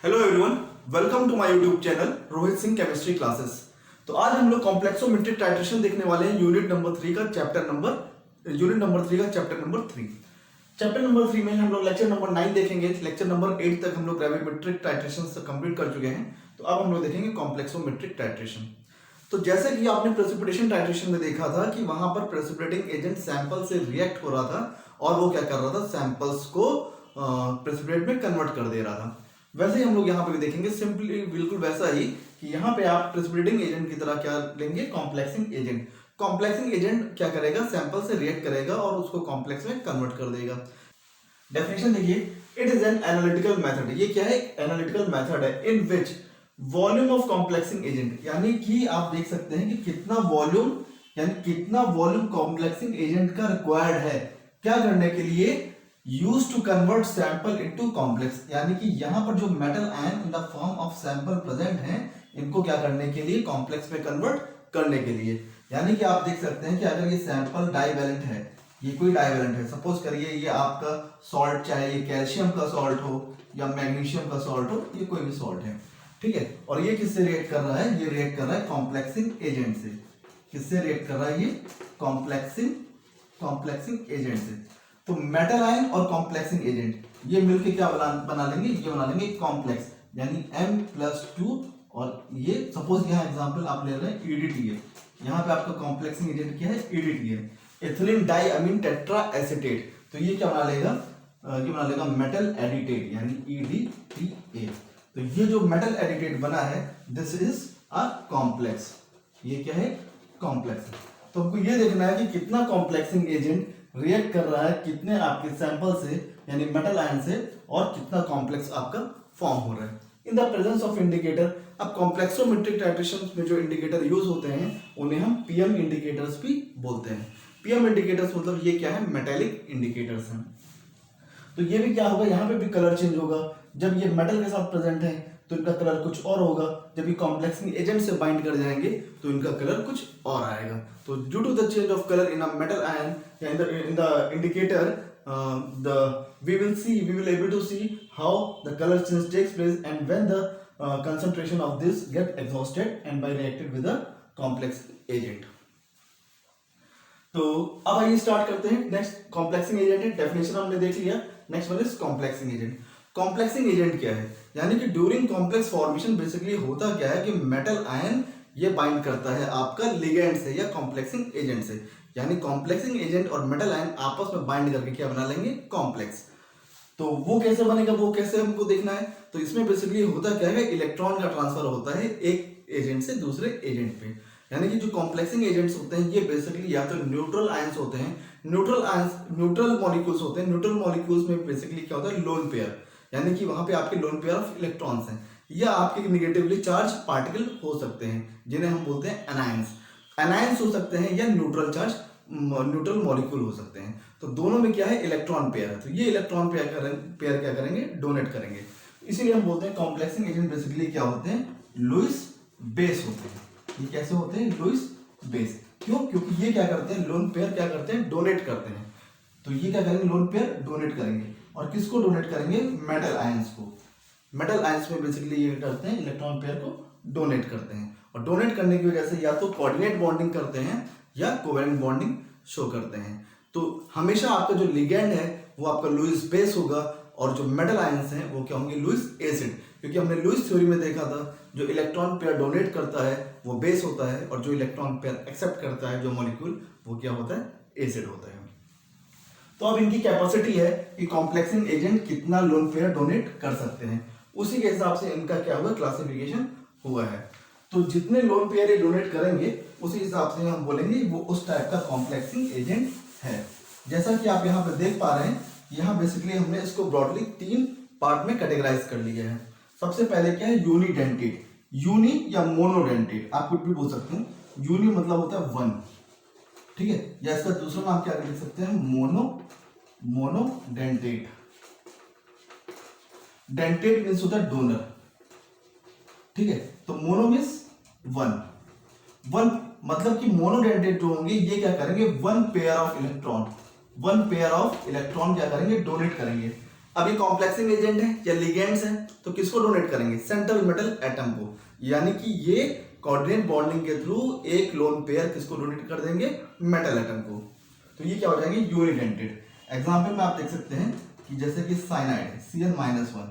Hello everyone, welcome to my YouTube channel Rohit Singh chemistry classes. तो आज हम लोग कॉम्प्लेक्सोमेट्रिक टाइट्रेशन देखने वाले हैं यूनिट नंबर 3 का चैप्टर नंबर 3। चैप्टर नंबर 3 में हम लोग लेक्चर नंबर 9 देखेंगे। लेक्चर नंबर 8 तक हम लोग ग्रेविमेट्रिक टाइट्रेशन से कंप्लीट कर चुके हैं। तो अब हम लोग देखेंगे कॉम्प्लेक्सोमेट्रिक टाइट्रेशन। तो जैसे कि आपने प्रेसिपिटेशन टाइट्रेशन में देखा था कि वहां पर प्रेसिपिटेटिंग एजेंट सैंपल से रिएक्ट हो रहा था और वो क्या कर रहा था, सैंपल्स को प्रेसिपिटेट में कन्वर्ट कर दे रहा था। वैसे ही हम लोग यहाँ पे भी देखेंगे, सिंपली बिल्कुल वैसा ही कि यहाँ पे आप प्रेसिपिटेटिंग एजेंट की तरह क्या लेंगे, कॉम्प्लेक्सिंग एजेंट। कॉम्प्लेक्सिंग एजेंट क्या करेगा, सैंपल से रिएक्ट करेगा और उसको कॉम्प्लेक्स में कन्वर्ट कर देगा। डेफिनेशन देखिए, it is an analytical method. ये क्या है, एनालिटिकल मेथड है in which volume of complexing agent, यानी कि आप देख सकते हैं कि कितना वॉल्यूम कॉम्प्लेक्सिंग एजेंट का रिक्वायर्ड है क्या करने के लिए, use to convert sample into complex. यानी कि यहां पर जो metal ion in the form of sample present हैं, इनको क्या करने के लिए, कॉम्प्लेक्स में कन्वर्ट करने के लिए। यानी कि आप देख सकते हैं कि अगर ये सैंपल डाइवैलेंट है, ये कोई डाइवैलेंट है, सपोज करिए ये आपका सॉल्ट, चाहे ये कैल्शियम का सॉल्ट हो या मैग्नीशियम का सॉल्ट हो, ये कोई भी सॉल्ट है, ठीक है। और ये किससे रिएक्ट कर रहा है, ये रिएक्ट कर रहा है कॉम्प्लेक्सिंग एजेंट से। किससे रिएक्ट कर रहा है, ये कॉम्प्लेक्सिंग एजेंट से। तो मेटल आयन और कॉम्प्लेक्सिंग एजेंट ये मिलके क्या बना लेंगे, ये बना लेंगे कॉम्प्लेक्स, यानी M+2। और ये सपोज यहाँ एग्जांपल आप ले रहे हैं EDTA, यहाँ पे आपका कॉम्प्लेक्सिंग एजेंट क्या है, EDTA, एथिलीन डाइअमीन टेट्रा एसीटेट। तो ये क्या बना लेगा, मेटल एडिटेट, यानी EDTA। तो ये जो मेटल एडिटेट बना है, दिस इज अ कॉम्प्लेक्स। ये क्या है, कॉम्प्लेक्स। तो आपको ये देखना है कि कितना कॉम्प्लेक्सिंग एजेंट रिएक्ट कर रहा है कितने आपके सैंपल से, यानी मेटल आयन से, और कितना कॉम्प्लेक्स आपका फॉर्म हो रहा है in the presence of indicator. अब कॉम्प्लेक्सोमेट्रिक टाइट्रेशन में जो इंडिकेटर यूज होते हैं उन्हें हम पीएम इंडिकेटर्स भी बोलते हैं। पीएम इंडिकेटर्स मतलब ये क्या है, मेटेलिक इंडिकेटर्स हैं। तो ये भी क्या होगा, यहाँ पे भी कलर चेंज होगा। जब ये मेटल के साथ प्रेजेंट है तो इनका कलर कुछ और होगा, जब ये कॉम्प्लेक्सिंग एजेंट से बाइंड कर जाएंगे तो इनका कलर कुछ और आएगा। तो due to the change of colour in a metal ion या in the indicator, we will able to see how the color change takes place and when the concentration of this get exhausted and by reacted with the complex agent। तो अब आइए start करते हैं। Next complexing agent है, definition हमने देख लिया। Next one is complexing agent. Complexing agent क्या है, यानी कि ड्यूरिंग कॉम्प्लेक्स फॉर्मेशन बेसिकली होता क्या है कि मेटल आयन ये बाइंड करता है आपका लिगेंड से या कॉम्प्लेक्सिंग एजेंट से। यानी कॉम्प्लेक्सिंग एजेंट और मेटल आयन आपस में बाइंड करके क्या बना लेंगे, कॉम्प्लेक्स। तो वो कैसे बनेगा, वो कैसे हमको देखना है। तो इसमें बेसिकली होता क्या है, इलेक्ट्रॉन का ट्रांसफर होता है एक एजेंट से दूसरे एजेंट पे। यानी कि जो कॉम्प्लेक्सिंग एजेंट्स होते हैं ये बेसिकली या तो न्यूट्रल आयंस होते हैं, न्यूट्रल मॉलिक्यूल्स होते हैं। न्यूट्रल मॉलिक्यूल्स में बेसिकली क्या होता है, लोन पेयर, यानी कि वहां पे आपके लोन पेयर ऑफ इलेक्ट्रॉन्स हैं, या आपके निगेटिवली चार्ज पार्टिकल हो सकते हैं जिन्हें हम बोलते हैं एनायंस हो सकते हैं, या न्यूट्रल मॉलिक्यूल हो सकते हैं। तो दोनों में क्या है, इलेक्ट्रॉन पेयर है। तो ये इलेक्ट्रॉन पेयर क्या करेंगे, डोनेट करेंगे। इसीलिए हम बोलते हैं कॉम्प्लेक्सिंग एजेंट बेसिकली क्या होते हैं, लुईस बेस होते हैं। ये कैसे होते हैं, लुईस बेस। क्यों, क्योंकि ये क्या करते हैं, लोन पेयर क्या करते हैं, डोनेट करते हैं। तो ये क्या करेंगे, लोन पेयर डोनेट करेंगे। और किसको डोनेट करेंगे, मेटल आयंस को। मेटल आयंस में बेसिकली ये करते हैं, इलेक्ट्रॉन पेयर को डोनेट करते हैं। और डोनेट करने की वजह से या तो कोऑर्डिनेट बॉन्डिंग करते हैं या कोवेलेंट बॉन्डिंग शो करते हैं। तो हमेशा आपका जो लिगेंड है वो आपका लुईस बेस होगा, और जो मेटल आयंस हैं वो क्या होंगे, लुईस एसिड। क्योंकि हमने लुईस थ्योरी में देखा था, जो इलेक्ट्रॉन पेयर डोनेट करता है वो बेस होता है, और जो इलेक्ट्रॉन पेयर एक्सेप्ट करता है जो मॉलिक्यूल, वो क्या होता है, एसिड होता है। तो अब इनकी कैपेसिटी है कि कॉम्प्लेक्सिंग एजेंट कितना लोन पेयर डोनेट कर सकते हैं, उसी के हिसाब से इनका क्या हुआ, क्लासिफिकेशन हुआ है। तो जितने लोन पेयर ये डोनेट करेंगे उसी हिसाब से हम बोलेंगे वो उस टाइप का कॉम्प्लेक्सिंग एजेंट है। जैसा कि आप यहाँ पे देख पा रहे हैं, यहाँ बेसिकली हमने इसको ब्रॉडली 3 पार्ट में कैटेगराइज कर लिया है। सबसे पहले क्या है, यूनिडेंटेट, यूनि या मोनोडेंटेट, आप कुछ भी बोल सकते हैं। यूनि मतलब होता है 1, ठीक है, या इसका दूसरा नाम क्या लिख सकते हैं, मोनोडेंटेट। डेंटेट मीन्स होता है डोनर, ठीक है। तो मोनो मीन्स 1 मतलब कि मोनोडेंटेट जो होंगे ये क्या करेंगे, वन पेयर ऑफ इलेक्ट्रॉन क्या करेंगे, डोनेट करेंगे। अब ये कॉम्प्लेक्सिंग एजेंट है या लिगेंड्स है, तो किसको डोनेट करेंगे? सेंटर मेटल एटम को, यानी कि ये कोऑर्डिनेट बॉन्डिंग के थ्रू एक लोन पेयर किसको डोनेट कर देंगे? मेटल एटम को। तो ये क्या हो जाएंगे? यूनिडेंटेड। एग्जाम्पल में आप देख सकते हैं कि जैसे कि साइनाइड है Cn-1,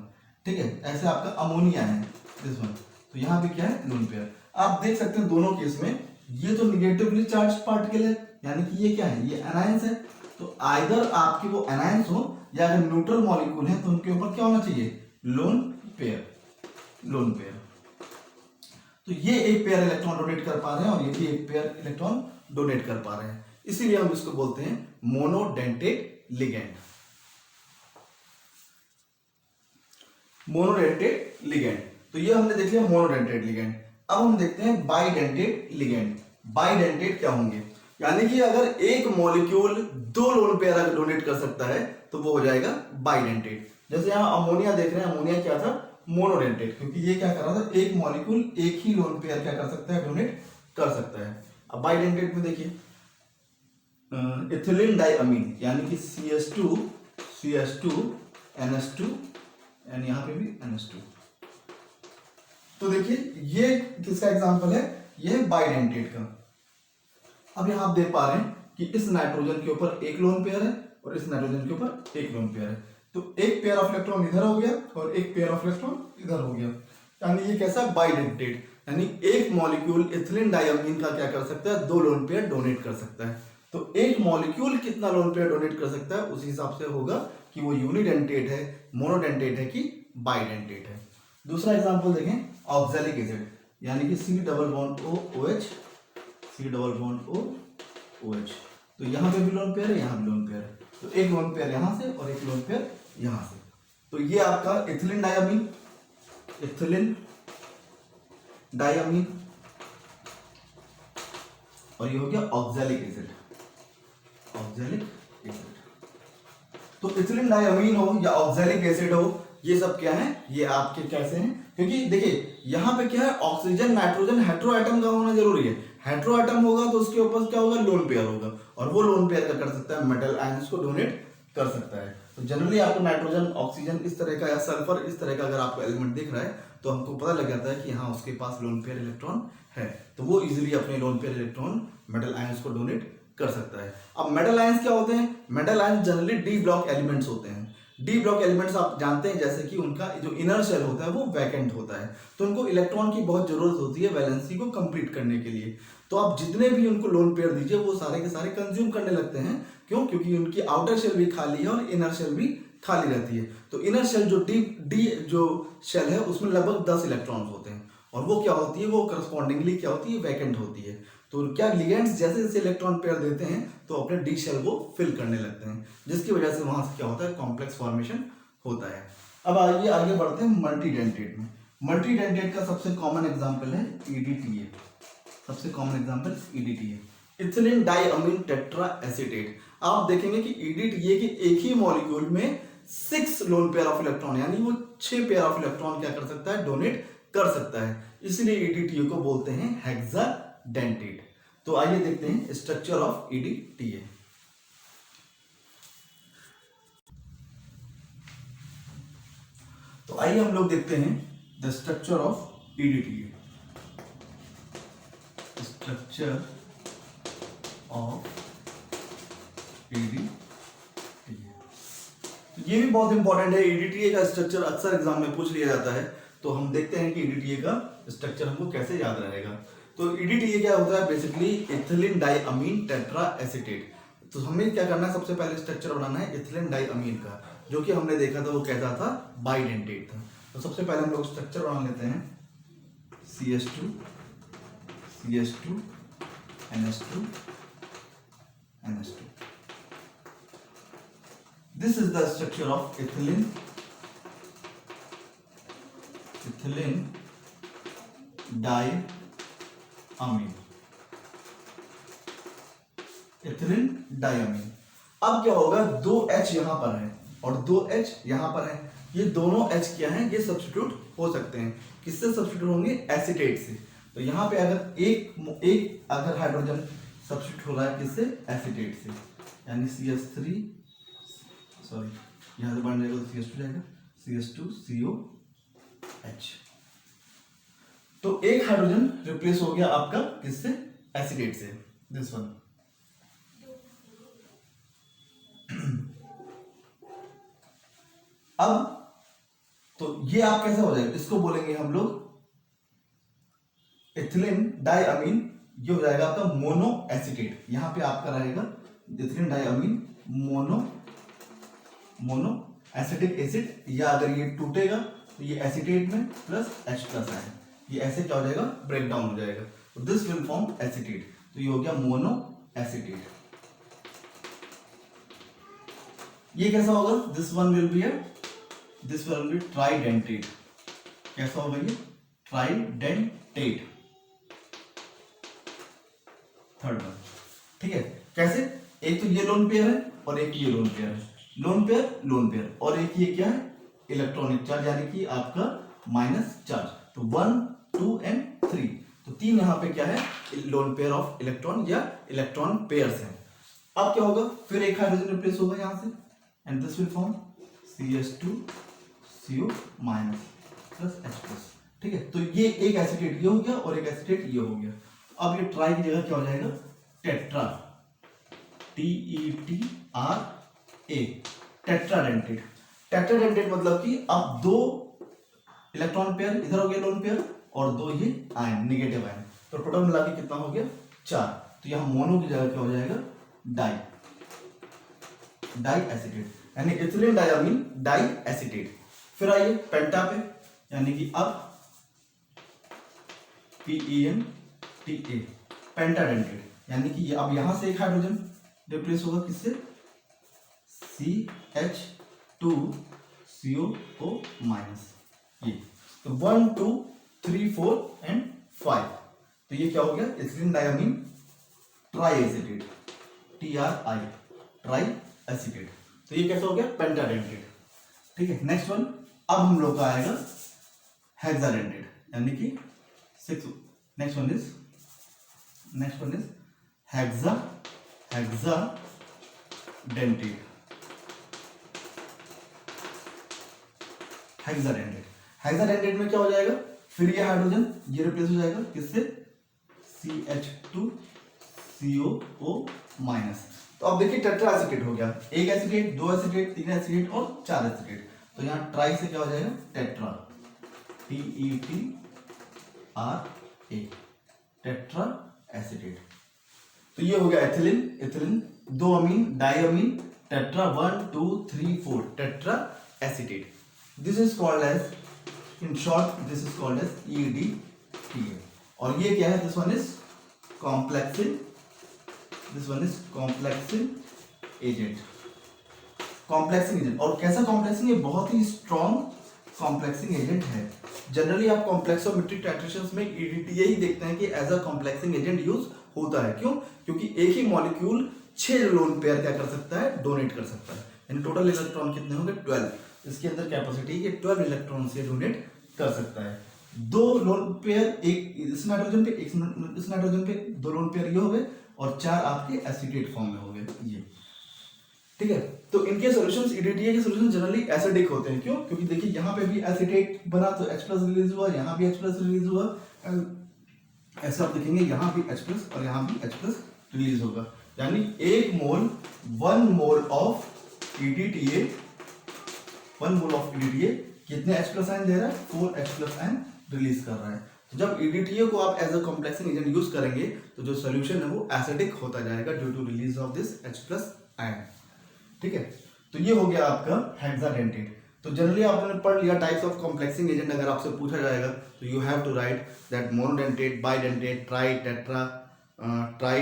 ठीक है, ऐसे आपका अमोनिया है दिस वन, तो यहाँ पे क्या है? Lone pair. आप देख सकते हैं दोनों केस में ये तो निगेटिवली चार्ज पार्टिकल है, यानी कि ये क्या है? ये एनायंस है। तो आइदर आपके वो एनायंस हो या अगर न्यूट्रल मॉलिक्यूल है तो उनके ऊपर क्या होना चाहिए? Lone pair, lone pair. तो ये एक पेयर इलेक्ट्रॉन डोनेट कर पा रहे हैं और ये भी एक पेयर इलेक्ट्रॉन डोनेट कर पा रहे हैं, इसीलिए हम इसको बोलते हैं मोनोडेंटेट लिगेंड। मोनोडेंटेट लिगेंड, तो ये हमने देख लिया मोनोडेंटेट लिगेंड। अब हम देखते हैं बाइडेंटेट लिगेंड। बाइडेंटेट क्या होंगे? यानी कि अगर एक मॉलिक्यूल दो लोन पेयर अगर डोनेट कर सकता है तो वो हो जाएगा बाइडेंटेट। जैसे यहां अमोनिया देख रहे हैं, अमोनिया क्या था? मोनोडेंटेट, क्योंकि ये क्या कर रहा था? एक मॉलिक्यूल एक ही लोन पेयर क्या कर सकता है? डोनेट कर सकता है। अब बाइडेंटेट में देखिए इथिलीन डाइअमीन, यानी कि CH2 NH2 एंड यहां पे भी NH2। तो देखिए ये किसका एग्जांपल है? ये है बाइडेंटेट का। अब यहां आप देख पा रहे हैं कि इस नाइट्रोजन के ऊपर एक लोन पेयर है और इस नाइट्रोजन के ऊपर एक लोन पेयर है, तो एक पेयर ऑफ इलेक्ट्रॉन इधर हो गया और एक पेयर ऑफ इलेक्ट्रॉन इधर हो गया, यानी ये कैसा? बाइडेंटेट, यानी एक मॉलिक्यूल इथिलीन डाइअमीन का क्या कर सकता है? दो लोन पेयर डोनेट कर सकता है। तो एक मॉलिक्यूल कितना लोन पेयर डोनेट कर सकता है, उसी हिसाब से होगा कि वो यूनिडेंटेट है, मोनोडेंटेट है कि बाइडेंटेट है। दूसरा एग्जांपल देखें, ऑक्सैलिक एसिड, यानी कि C≡OH, C≡OH। तो यहां पे भी लोन पेयर है, यहां भी लोन पेयर है, तो एक लोन पेयर यहां से और एक लोन पेयर यहां से। तो ये आपका इथिलीन डाइअमीन, इथिलीन डाइअमीन, और ये हो गया ऑक्सैलिक एसिड, ऑक्सैलिक एसिड। तो इथिलीन डाइअमीन हो या ऑक्सैलिक एसिड हो, ये सब क्या है? ये आपके कैसे हैं? क्योंकि देखिए यहां पे क्या है? ऑक्सीजन नाइट्रोजन हेटेरो एटम का होना जरूरी है। हेटेरो एटम होगा तो उसके ऊपर क्या होगा? लोन पेयर होगा, और वो लोन पेयर क्या कर सकता है? मेटल आयंस को डोनेट कर सकता है। तो जनरली आपको नाइट्रोजन, ऑक्सीजन इस तरह का या सल्फर इस तरह का अगर आपको एलिमेंट दिख रहा है तो हमको पता लग जाता है कि हाँ उसके पास लोन पेयर इलेक्ट्रॉन है, तो वो इजीली अपने lone pair electron metal ions को डोनेट कर सकता है। अब मेटल आयंस क्या होते हैं? Metal ions generally D block elements होते हैं। डी ब्लॉक एलिमेंट्स आप जानते हैं जैसे कि उनका जो इनर शेल होता है वो वैकेंट होता है, तो उनको इलेक्ट्रॉन की बहुत जरूरत होती है वैलेंसी को कंप्लीट करने के लिए। तो आप जितने भी उनको लोन पेयर दीजिए वो सारे के सारे कंज्यूम करने लगते हैं। क्यों? क्योंकि उनकी आउटर शेल भी खाली है और इनर शेल भी खाली रहती है। तो इनर शेल जो डी जो शेल है उसमें लगभग 10 इलेक्ट्रॉन्स होते हैं, और वो क्या होती है? वो करस्पॉन्डिंगली क्या होती है? वैकेंट होती है। तो क्या लिगेंड्स जैसे जैसे इलेक्ट्रॉन पेयर देते हैं तो अपने डी शेल को फिल करने लगते हैं, जिसकी वजह से वहां से क्या होता है? कॉम्प्लेक्स फॉर्मेशन होता है। अब आइए आगे बढ़ते हैं मल्टीडेंटेट में। मल्टीडेंटेट का सबसे कॉमन एग्जांपल है EDTA, सबसे common example EDTA, ethylene diamine tetra acetate. आप देखेंगे कि EDTA के एक ही मॉलिक्यूल में 6 लोन पेयर ऑफ इलेक्ट्रॉन, यानी वो 6 पेयर ऑफ इलेक्ट्रॉन क्या कर सकता है? डोनेट कर सकता है, इसलिए EDTA को बोलते हैं हेक्साडेंटेट। तो आइए देखते हैं स्ट्रक्चर ऑफ EDTA। तो आइए हम लोग देखते हैं the structure of EDTA। Structure of EDTA, तो ये भी बहुत इंपॉर्टेंट है। EDTA का स्ट्रक्चर अक्सर एग्जाम में पूछ लिया जाता है, तो हम देखते हैं कि EDTA का स्ट्रक्चर हमको कैसे याद रहेगा। तो EDTA क्या होता है? Basically ethylene diamine tetra acetate. तो हमें क्या करना है? सबसे पहले स्ट्रक्चर बनाना है इथिलीन डाइअमीन का, जो कि हमने देखा था वो कैसा था? बाइडेंटेट था। तो सबसे पहले हम लोग स्ट्रक्चर बना लेते हैं CH2 NH2 NH2। This is the structure of ethylene diamine, ethylene diamine. अब क्या होगा? 2H यहां पर है और 2H यहां पर है, ये दोनों H क्या हैं? ये सब्स्टिट्यूट हो सकते हैं। किससे सब्स्टिट्यूट होंगे? एसीटेट से। तो यहां पे अगर एक अगर हाइड्रोजन सब्स्टिट्यूट हो रहा है किससे? एसीटेट से, यानी यहाँ से बन जाएगा तो CH2 जाएगा, CH2COH। तो एक हाइड्रोजन रिप्लेस हो गया आपका किससे? एसिडेट से, दिस वन। अब तो ये आप कैसे हो जाएगा, इसको बोलेंगे हम लोग इथिलीन डाइअमीन, ये हो जाएगा आपका मोनो एसिटेट। यहां पे आपका रहेगा इथिलीन डाइअमीन मोनो एसिटिक एसिड, या अगर ये टूटेगा तो ये एसिटेट में प्लस H प्लस आए, ये ऐसे क्या हो जाएगा, ब्रेक डाउन हो जाएगा, तो दिस विल फॉर्म एसिटेट। तो ये हो गया मोनो एसिटेट। ये कैसा होगा, this one will be tridentate. कैसा होगा ये, ट्राइडेंटेट, थर्ड वन। ठीक है, कैसे, एक तो ये लोन पेयर है और एक ये लोन पेयर है, लोन पेयर, और एक ये क्या है, इलेक्ट्रॉनिक चार्ज, यानी कि आपका माइनस चार्ज। तो 1 2 एंड 3, तो 3 यहां पे क्या है, लोन पेयर ऑफ इलेक्ट्रॉन या इलेक्ट्रॉन पेयर्स हैं। अब क्या होगा, फिर एक हाइड्रोजन रिप्लेस होगा यहां से, and this will form CH2CO minus plus H plus. ठीक है, तो ये एक एसिटेट ये हो गया और एक एसिटेट ये हो गया। अब ये ट्राई की जगह क्या हो जाएगा, टेट्रा, TETRA, टेट्राडेंटेट। टेट्राडेंटेट मतलब कि अब 2 इलेक्ट्रॉन पेयर, इधर हो गया लोन पेयर और 2 ये आयन, नेगेटिव आयन, तो टोटल मिला के कितना हो गया, 4। तो यहां मोनो की जगह क्या हो जाएगा, डाई एसिटेट, यानी इथिलीन डाइअमीन डाई एसिटेट। फिर आइए पेंटा पे, यानी कि अब PENTA, पेंटाडेंटेट, यानी कि ये अब यहां से एक हाइड्रोजन रिप्लेस होगा किससे, CH2CO माइनस, ये तो 1 2 3 4 एंड 5, तो ये क्या हो गया, ethylene diamine tri acetate, TRI, tri acetate. तो ये कैसा हो गया, पेंटाडेंटेट। ठीक है, नेक्स्ट वन, अब हम लोग का आएगा हेक्साडेंटेट, यानी कि 6। Next one is hexadentate. Hexadentate में क्या हो जाएगा, फिर ये हाइड्रोजन ये रिप्लेस हो जाएगा किससे, CH2CO माइनस। तो अब देखिए टेट्रा एसिटेट हो गया, एक एसिटेट, 2 एसिटेट, 3 एसिटेट और 4 एसिटेट। तो यहाँ ट्राई से क्या हो जाएगा, टेट्रा, TETRA, टेट्रा एसिटेट। तो ये हो गया ethylene 2 amine, diamine, tetra 1 2 3 4, tetra acetate. This is called as, in short this is called as EDTA। और ये क्या है, this one is complexing agent. और कैसा कॉम्प्लेक्सिंग, ये बहुत ही स्ट्रॉन्ग कॉम्प्लेक्सिंग एजेंट है। जनरली आप कॉम्प्लेक्सोमेट्रिक टाइट्रेशंस में EDTA ही देखते हैं कि as a complexing agent use होता है। क्यों, क्योंकि एक ही मॉलिक्यूल 6 लोन पेयर क्या कर सकता है, डोनेट कर सकता है, यानी टोटल इलेक्ट्रॉन कितने होंगे, 12। इसके अंदर कैपेसिटी है 12 इलेक्ट्रॉन से डोनेट कर सकता है। 2 लोन पेयर, एक इस नाइट्रोजन पे, एक इस नाइट्रोजन पे, 2 लोन पेयर ये हो गए और 4 आपके एसिटेट फॉर्म में हो गए ये। ठीक है, तो इनके सॉल्यूशंस, EDTA के सॉल्यूशन जनरली एसिडिक होते हैं। क्यों, क्योंकि देखिए यहाँ पे भी एसिटेट बना तो H प्लस रिलीज हुआ, यहाँ भी H प्लस रिलीज हुआ, ऐसा आप देखेंगे यहाँ भी H प्लस और यहाँ भी H प्लस रिलीज होगा। यानी 1 मोल ऑफ EDTA कितने H प्लस आयन दे रहा है, 4 H प्लस आयन रिलीज कर रहा है। तो जब EDTA को आप as a complexing agent use करेंगे तो जो सोल्यूशन है वो एसिडिक होता जाएगा due to release of this H plus ion. ठीक है, तो ये हो गया आपका हेक्साडेंटेट। तो जनरली आपने पढ़ लिया टाइप्स ऑफ कॉम्प्लेक्सिंग एजेंट। अगर आपसे पूछा जाएगा तो you have to write that monodentate, bidentate, tri,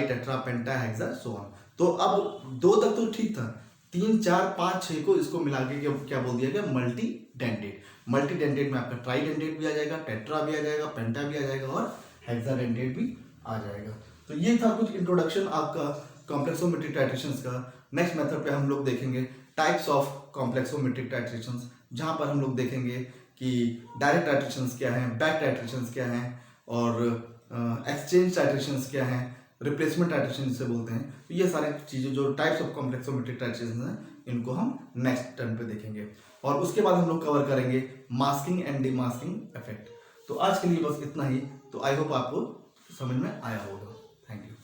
tetra, penta, hexa, so on. तो अब 2 तक तो ठीक था, 3 4 5 6 को इसको मिला के क्या बोल दिया गया, मल्टीडेंटेट। मल्टीडेंटेट में आपका ट्राइडेंटेट भी आ जाएगा, टेट्रा भी आ जाएगा, पेंटा भी आ जाएगा और हेक्साडेंटेट भी आ जाएगा। तो ये था कुछ इंट्रोडक्शन आपका कॉम्प्लेक्सोमेट्रिक टाइट्रेशंस का। नेक्स्ट मेथड पे हम लोग देखेंगे टाइप्स ऑफ कॉम्प्लेक्सोमेट्रिक टाइट्रेशंस, जहां पर हम लोग देखेंगे कि डायरेक्ट टाइट्रेशंस क्या हैं, बैक टाइट्रेशंस क्या हैं और एक्सचेंज टाइट्रेशंस क्या हैं, रिप्लेसमेंट टाइट्रेशन जिसे बोलते हैं। तो ये सारे चीज़ें जो टाइप्स ऑफ कॉम्प्लेक्सोमेट्रिक टाइट्रेशंस हैं इनको हम नेक्स्ट टर्न पे देखेंगे और उसके बाद हम लोग कवर करेंगे मास्किंग एंड डीमास्किंग इफेक्ट। तो आज के लिए बस इतना ही। तो आई होप आपको समझ में आया होगा। Thank you.